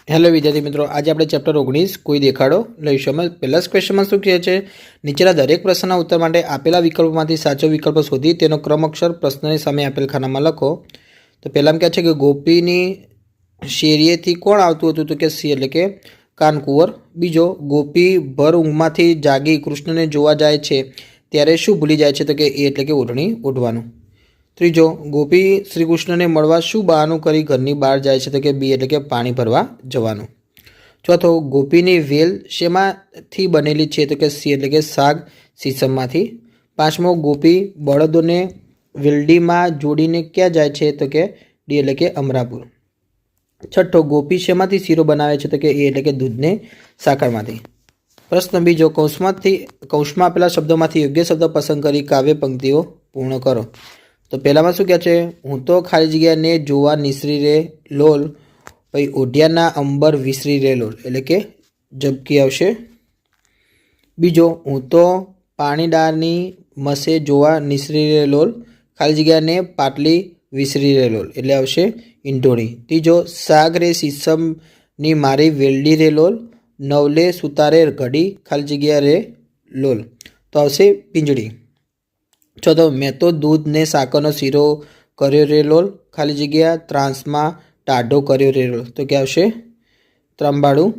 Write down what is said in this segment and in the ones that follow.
Hello વિદ્યાર્થી મિત્રો, આજે આપણે ચેપ્ટર 19 કોઈ દેખાડો લઈશું. અમે પહેલા ક્વેશ્ચનમાં શું કહે છે, નીચેના દરેક પ્રશ્નના ઉત્તર માટે આપેલા વિકલ્પોમાંથી સાચો વિકલ્પ શોધી તેનો ક્રમ અક્ષર પ્રશ્નની સામે આપેલ ખાનામાં લખો. તો પહેલાં કહે છે કે ગોપીની શેરીએથી કોણ આવતું હતું, તો કે સી એટલે કે કાનકુંવર. બીજો, ગોપી ભર ઊંઘમાંથી જાગી કૃષ્ણને જોવા જાય છે ત્યારે શું ભૂલી જાય છે, તો કે એ એટલે કે ઓઢણી ઓઢવાનું. ત્રીજો, ગોપી શ્રી કૃષ્ણને મળવા શું બહાનું કરી ઘરની બહાર જાય છે, તો કે બી એટલે કે પાણી ભરવા જવાનું. ચોથો, ગોપીની વેલ શેમાંથી બનેલી છે, તો કે સી એટલે કે શાક સીસમમાંથી. પાંચમો, ગોપી બળદોને વેલડીમાં જોડીને ક્યાં જાય છે, તો કે ડી એટલે કે અમરાપુર. છઠ્ઠો, ગોપી શેમાંથી શીરો બનાવે છે, તો કે એ એટલે કે દૂધને સાકરમાંથી. પ્રશ્ન બીજો, કૌંસમાં આપેલા શબ્દોમાંથી યોગ્ય શબ્દ પસંદ કરી કાવ્ય પંક્તિઓ પૂર્ણ કરો. તો પહેલામાં શું કહે છે, હું તો ખાલી જગ્યાને જોવા નિસરી રે લોલ, પછી ઓઢિયાના અંબર વિસરી રે લોલ એટલે કે ઝબકી આવશે. બીજો, હું તો પાણીડાની મસે જોવા નિસરી રે લોલ, ખાલી જગ્યાને પાટલી વિસરી રે લોલ એટલે આવશે ઈંટોણી. ત્રીજો, સાગ રે સીસમની મારી વેલડી રે લોલ, નવલે સુતારે ઘડી ખાલી જગ્યા રે લોલ તો આવશે પિંજડી. ચોથો, મેં તો દૂધ ને સાકરનો શીરો કર્યો રે લોલ, ખાલી જગ્યા ત્રાંસમાં ટાઢો કર્યો રે લોલ તો કે આવશે ત્રંબાડું.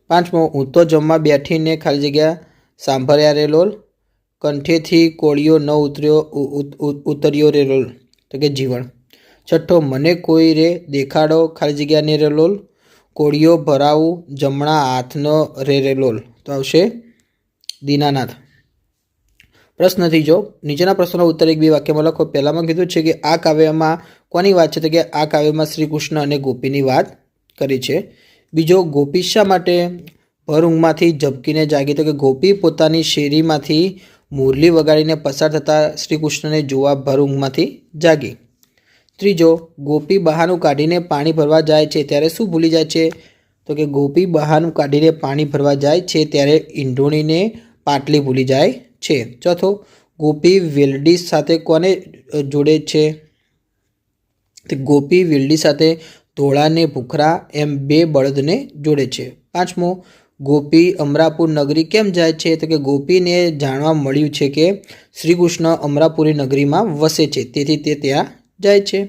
પાંચમો, હું તો જમવા બેઠીને ખાલી જગ્યા સાંભળ્યા રે લોલ, કંઠેથી કોળિયો ન ઉતર્યો રે લોલ તો કે જીવણ. છઠ્ઠો, મને કોઈ રે દેખાડો ખાલી જગ્યાને રે લોલ, કોળિયો ભરાવું જમણા હાથનો રે લોલ તો આવશે દીનાનાથ. પ્રશ્ન ત્રીજો, નીચેના પ્રશ્નનો ઉત્તર એક બે વાક્યમાં લખો. પહેલામાં કીધું છે કે આ કાવ્યમાં કોની વાત છે, તો કે આ કાવ્યમાં શ્રી કૃષ્ણ અને ગોપીની વાત કરી છે. બીજો, ગોપી શા માટે ભર ઊંઘમાંથી ઝબકીને જાગી, તો કે ગોપી પોતાની શેરીમાંથી મુરલી વગાડીને પસાર થતાં શ્રી કૃષ્ણને જોવા ભર ઊંઘમાંથી જાગી. ત્રીજો, ગોપી બહાનું કાઢીને પાણી ભરવા જાય છે ત્યારે શું ભૂલી જાય છે, તો કે ગોપી બહાનું કાઢીને પાણી ભરવા જાય છે ત્યારે ઈંઢોણીને પાટલી ભૂલી જાય છે. ચોથો, ગોપી વેલડી સાથે કોને જોડે છે, તો ગોપી વેલડી સાથે ધોળા ને ભૂખરા એમ બે બળદને જોડે છે. પાંચમો, ગોપી અમરાપુર નગરી કેમ જાય છે, તો કે ગોપીને જાણવા મળ્યું છે કે શ્રી કૃષ્ણ અમરાપુરી નગરીમાં વસે છે તેથી તે ત્યાં જાય છે.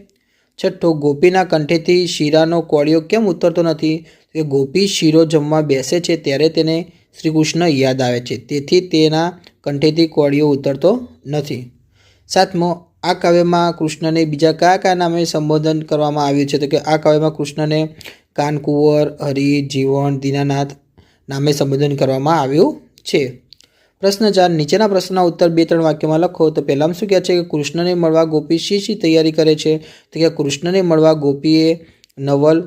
છઠ્ઠો, ગોપીના કંઠેથી શીરાનો કોળિયો કેમ ઉતરતો નથી, કે ગોપી શીરો જમવા બેસે છે ત્યારે તેને શ્રી કૃષ્ણ યાદ આવે છે તેથી તેના કંઠેથી કોળિયો ઉતરતો નથી. સાતમો, આ કાવ્યમાં કૃષ્ણને બીજા કયા કયા નામે સંબોધન કરવામાં આવ્યું છે, તો કે આ કાવ્યમાં કૃષ્ણને કાનકુંવર, હરિ, જીવણ, દીનાનાથ નામે સંબોધન કરવામાં આવ્યું છે. પ્રશ્ન 4, નીચેના પ્રશ્નના ઉત્તર 2-3 વાક્યમાં લખો. તો પહેલામાં શું કહે છે કે કૃષ્ણને મળવા ગોપી શી તૈયારી કરે છે, તો કે કૃષ્ણને મળવા ગોપીએ નવલ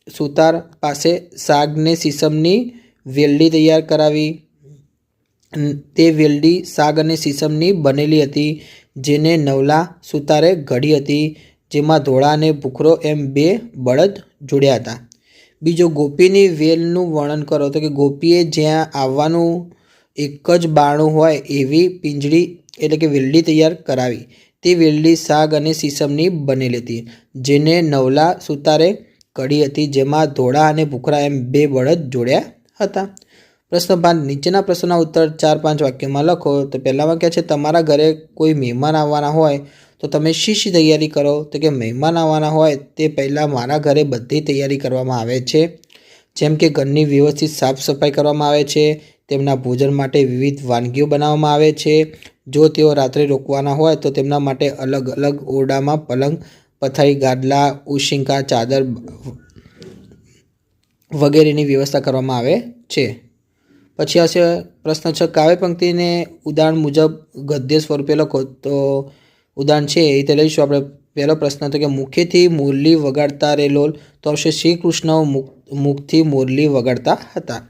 સુતાર પાસે સાગને સીસમની વેલડી તૈયાર કરાવી. તે વેલડી સાગ અને સીસમની બનેલી હતી જેને નવલા સુતારે ઘડી હતી, જેમાં ધોળા અને ભૂખરો એમ બે બળદ જોડ્યા હતા. બીજો, ગોપીની વેલનું વર્ણન કરો. તો કે ગોપીએ જ્યાં આવવાનું એક જ બારણું હોય એવી પિંજડી એટલે કે વેલડી તૈયાર કરાવી. તે વેલડી સાગ અને સીસમની બનેલી હતી જેને નવલા સુતારે ઘડી હતી, જેમાં ધોળા અને ભૂખરા એમ બે બળદ જોડ્યા હતા. પ્રશ્ન 5, નીચેના પ્રશ્નના ઉત્તર 4-5 વાક્યમાં લખો. તો પહેલામાં કહે છે, તમારા ઘરે કોઈ મહેમાન આવવાના હોય તો તમે શી તૈયારી કરો, તો કે મહેમાન આવવાના હોય તે પહેલાં મારા ઘરે બધી તૈયારી કરવામાં આવે છે, જેમ કે ઘરની વ્યવસ્થિત સાફ સફાઈ કરવામાં આવે છે, તેમના ભોજન માટે વિવિધ વાનગીઓ બનાવવામાં આવે છે. જો તેઓ રાત્રે રોકવાના હોય તો તેમના માટે અલગ અલગ ઓરડામાં પલંગ, પથારી, ગાદલા, ઉશિંકા, ચાદર વગેરેની વ્યવસ્થા કરવામાં આવે છે. પછી આવશે પ્રશ્ન 6, કાવ્ય પંક્તિને ઉદાહરણ મુજબ ગદ્ય સ્વરૂપે લખો. તો ઉદાહરણ છે એ રીતે લઈશું આપણે. પહેલો પ્રશ્ન તો કે મુખેથી મુરલી વગાડતા રે લોલ, તો આવશે શ્રી કૃષ્ણ મુખથી મુરલી વગાડતા હતા.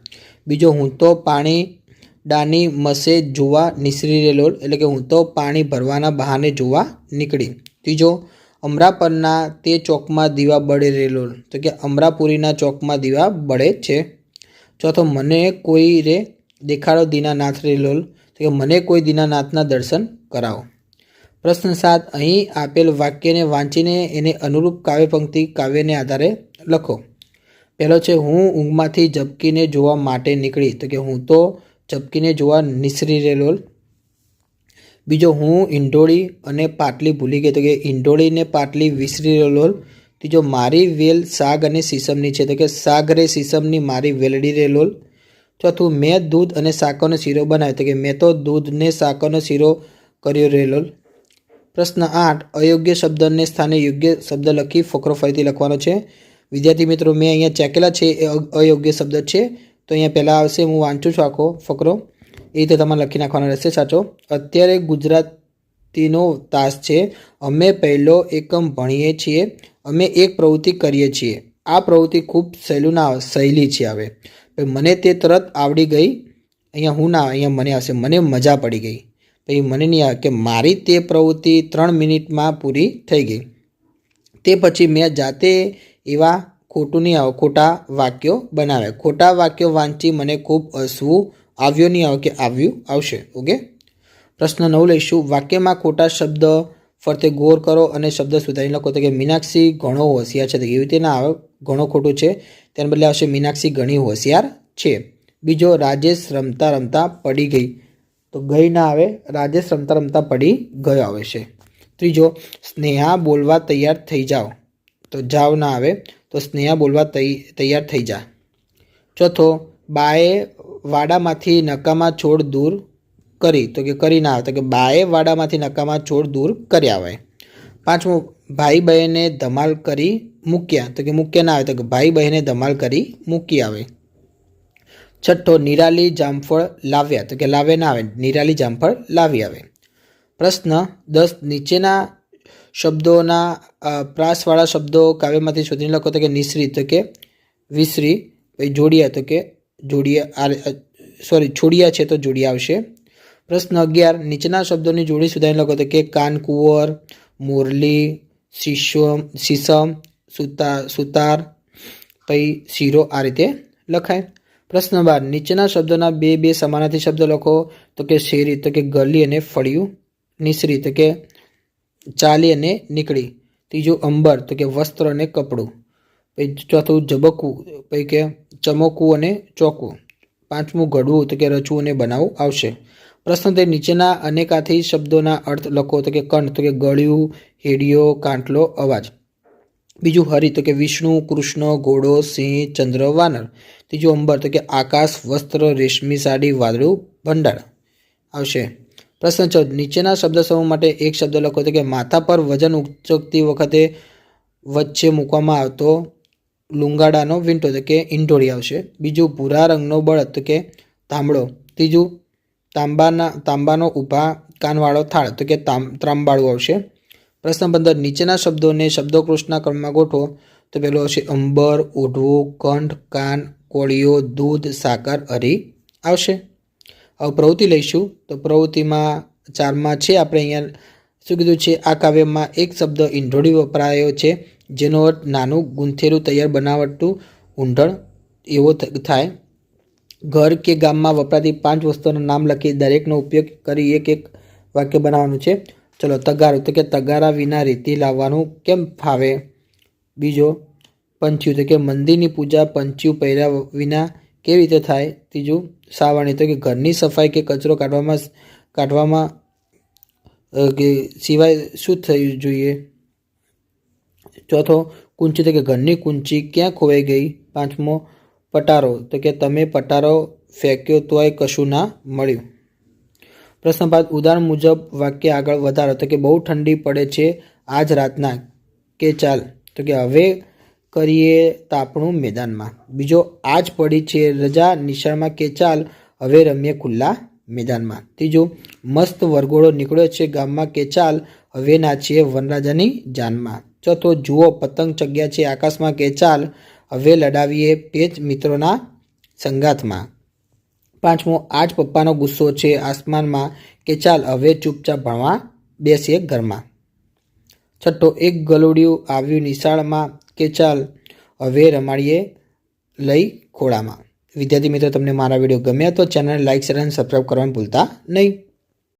બીજો, હું તો પાણી ડાની મસે જોવા નિસરી રે લોલ એટલે કે હું તો પાણી ભરવાના બહાને જોવા નીકળી. ત્રીજો, અમરાપરના તે ચોકમાં દીવા બળે રે લોલ, તો કે અમરાપુરીના ચોકમાં દીવા બળે છે. ચોથો, મને કોઈ રે દેખાડો દીનાનાથ રે લોલ, તો કે મને કોઈ દીનાનાથના દર્શન કરાવો. પ્રશ્ન 7, અહીં આપેલ વાક્યને વાંચીને એને અનુરૂપ કાવ્ય પંક્તિ કાવ્યને આધારે લખો. પહેલો છે હું ઊંઘમાંથી ઝબકીને જોવા માટે નીકળી, તો કે હું તો ઝબકીને જોવા નિસરી રહેલો. બીજો હું ઈંઢોળી અને પાટલી ભૂલી ગઈ, તો કે ઈંઢોળીને પાટલી વિસરી રહેલો. ત્રીજો મારી વેલ શાક અને સીસમની છે, તો કે શાક રે સીસમની મારી વેલડી રહેલો. ચોથું મેં દૂધ અને શાકનો શીરો બનાવ્યો, તો કે મેં તો દૂધને શાકનો શીરો કર્યો રહેલો. પ્રશ્ન 8 અયોગ્ય શબ્દને સ્થાને યોગ્ય શબ્દ લખી ફકરો ફરીથી લખવાનો છે. વિદ્યાર્થી મિત્રો મેં અહીંયા ચેકેલા છે એ અયોગ્ય શબ્દ છે, તો અહીંયા પહેલાં આવશે, હું વાંચું છું આખો ફકરો, એ રીતે તમારે લખી નાખવાનો રહેશે. સાચો. અત્યારે ગુજરાતીનો તાસ છે, અમે પહેલો એકમ ભણીએ છીએ, અમે એક પ્રવૃત્તિ કરીએ છીએ, આ પ્રવૃત્તિ ખૂબ સહેલી છે. આવે મને તે તરત આવડી ગઈ, અહીંયા હું ના, અહીંયા મને આવશે, મને મજા પડી ગઈ. પછી મને નહીં આવે કે મારી તે પ્રવૃત્તિ 3 મિનિટમાં પૂરી થઈ ગઈ. તે પછી મેં જાતે એવા ખોટા વાક્યો બનાવ્યા. ખોટા વાક્યો વાંચી મને ખૂબ હસવું આવ્યો, નહીં આવે કે આવ્યું, આવશે. ઓકે. પ્રશ્ન 9 લઈશું. વાક્યમાં ખોટા શબ્દ ફરતે ગોર કરો અને શબ્દ સુધારી લખો. તો કે મીનાક્ષી ઘણો હોશિયાર છે, તો એવી રીતે ના આવે, ઘણો ખોટું છે, તેના બદલે આવશે મીનાક્ષી ઘણી હોશિયાર છે. બીજો રાજેશ રમતા રમતા પડી ગઈ, તો ગઈ ના આવે, રાજેશ રમતા રમતા પડી ગયો આવે છે. ત્રીજો સ્નેહા બોલવા તૈયાર થઈ જાઓ, તો જાવ ના આવે, તો સ્નેહા બોલવા તૈયાર થઈ જા. ચોથો બાએ વાડામાંથી નકામા છોડ દૂર કરી, તો કે કરી ના આવે, તો કે બાએ વાડામાંથી નકામા છોડ દૂર કર્યા હોય. પાંચમો ભાઈ બહેને ધમાલ કરી મૂક્યા, તો કે મૂક્યા ના આવે, તો કે ભાઈ બહેને ધમાલ કરી મૂકી આવે. છઠ્ઠો નિરાલી જામફળ લાવ્યા, તો કે લાવે ના આવે, નિરાલી જામફળ લાવી આવે. પ્રશ્ન 10 નીચેના શબ્દોના પ્રાસવાળા શબ્દો કાવ્યમાંથી શોધીને લખો. તો કે નિસરી, તો કે વિસરી. પછી જોડિયા, તો કે છોડિયા છે તો જોડિયા આવશે. પ્રશ્ન 11 નીચેના શબ્દોની જોડી સુધારીને લખો. તો કે કાન કુંવર, મોરલી, સીસમ, સુતાર, પછી શીરો, આ રીતે લખાય. પ્રશ્ન 12 નીચેના શબ્દોના બે સમાનાર્થી શબ્દ લખો. તો કે શેરી, તો કે ગલી અને ફળિયું. નિસરી, તો કે ચાલી અને નીકળી. ત્રીજું અંબર, તો કે વસ્ત્ર અને કપડું. પછી ચોથું ઝબકવું, પછી કે ચમકવું અને ચોંકવું. પાંચમું ઘડવું, તો કે રચવું અને બનાવવું આવશે. પ્રશ્ન તે નીચેના અનેકાથી શબ્દોના અર્થ લખો. તો કે કંઠ, તો કે ગળ્યું, હેડિયો, કાંટલો, અવાજ. બીજું હરિ, તો કે વિષ્ણુ, કૃષ્ણ, ઘોડો, સિંહ, ચંદ્ર, વાનર. ત્રીજું અંબર, તો કે આકાશ, વસ્ત્ર, રેશમી સાડી, વાદળું, ભંડાર આવશે. પ્રશ્ન 14 નીચેના શબ્દ સમૂહ માટે એક શબ્દ લખો. તો કે માથા પર વજન ઉચકતી વખતે વચ્ચે મૂકવામાં આવતો લુંગાડાનો વીંટો, તો કે ઈંઢોળી આવશે. બીજું ભૂરા રંગનો બળદ, તો કે તાંબડો. ત્રીજું તાંબાનો ઊભા કાનવાળો થાળ, તો કે ત્રાંબાળું આવશે. પ્રશ્ન 15 નીચેના શબ્દોને શબ્દકોશના ક્રમમાં ગોઠવો. તો પહેલો આવશે અંબર, ઓઢવું, કંઠ, કાન, કોળીઓ, દૂધ, સાકર, હરી આવશે. હવે પ્રવૃત્તિ લઈશું. તો પ્રવૃત્તિમાં 4માં છે, આપણે અહીંયા શું કીધું છે, આ કાવ્યમાં એક શબ્દ ઈંઢોળી વપરાયો છે, જેનો અર્થ નાનું ગૂંથેલું તૈયાર બનાવટું ઊંઢણ એવો થાય. ઘર કે ગામમાં વપરાતી 5 વસ્તુઓના નામ લખી દરેકનો ઉપયોગ કરી એક વાક્ય બનાવવાનું છે. ચલો તગારું, તો કે તગારા વિના રેતી લાવવાનું કેમ ફાવે. બીજો પંચ્યું, તો કે મંદિરની પૂજા પંચ્યું પહેર્યા વિના કેવી રીતે થાય. ત્રીજું સાવરણી, તો કે ઘરની સફાઈ કે કચરો કાઢવામાં કે સિવાય શું થયું જોઈએ. ચોથો કુંચી, તો કે ઘરની કુંચી ક્યાં ખોવાઈ ગઈ. પાંચમો પટારો, તો કે તમે પટારો ફેંક્યો તોય કશું ના મળ્યું. પ્રશ્ન 5 ઉદાહરણ મુજબ વાક્ય આગળ વધારો. તો કે બહુ ઠંડી પડે છે આજ રાતના, કે ચાલ, તો કે હવે કરીએ તાપણું મેદાનમાં. બીજો આજ પડી છે રજા નિશાળમાં, કે ચાલ હવે રમીએ ખુલ્લા મેદાનમાં. ત્રીજું મસ્ત વરઘોડો નીકળ્યો છે ગામમાં, કે ચાલ હવે નાચીએ વનરાજાની જાનમાં. ચોથો જુઓ પતંગ ચગ્યા છે આકાશમાં, કે ચાલ હવે લડાવીએ પેચ મિત્રોના સંગાથમાં. પાંચમો આજ પપ્પાનો ગુસ્સો છે આસમાનમાં, કે ચાલ હવે ચૂપચાપ ભણવા બેસીએ ઘરમાં. છઠ્ઠો એક ગલુડિયું આવ્યું નિશાળમાં, કે ચાલ હવે રમાડીએ લઈ ખોળામાં. વિદ્યાર્થી મિત્રો તમને મારા વિડીયો ગમ્યા તો ચેનલ લાઇક શેર અને સબસ્ક્રાઈબ કરવાનું ભૂલતા નહીં.